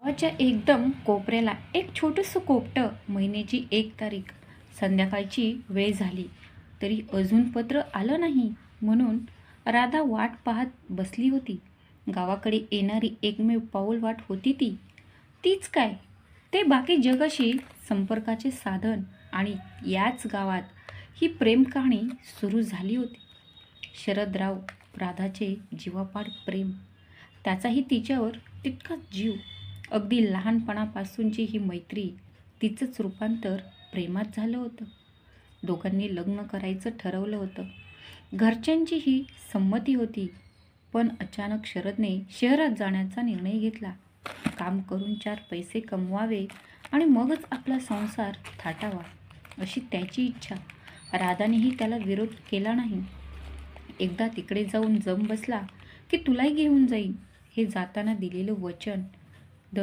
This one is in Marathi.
गावाच्या एकदम कोपऱ्याला एक छोटंसं कोपटं. महिन्याची 1 तारीख. संध्याकाळची वेळ झाली तरी अजून पत्र आलं नाही, म्हणून राधा वाट पाहत बसली होती. गावाकडे येणारी एकमेव पाऊल वाट होती ती. तीच काय, ते बाकी जगाशी संपर्काचे साधन. आणि याच गावात ही प्रेम कहाणी सुरू झाली होती. शरदराव, राधाचे जीवापाड प्रेम. त्याचाही तिच्यावर तितकाच जीव. अगदी लहानपणापासूनची ही मैत्री, तिचंच रूपांतर प्रेमात झालं होतं. दोघांनी लग्न करायचं ठरवलं होतं. घरच्यांची ही संमती होती. पण अचानक शरदने शहरात जाण्याचा निर्णय घेतला. काम करून 4 पैसे कमवावे आणि मगच आपला संसार थाटावा, अशी त्याची इच्छा. राधानेही त्याला विरोध केला नाही. एकदा तिकडे जाऊन जम बसला की तुलाही घेऊन जाईन, हे जाताना दिलेलं वचन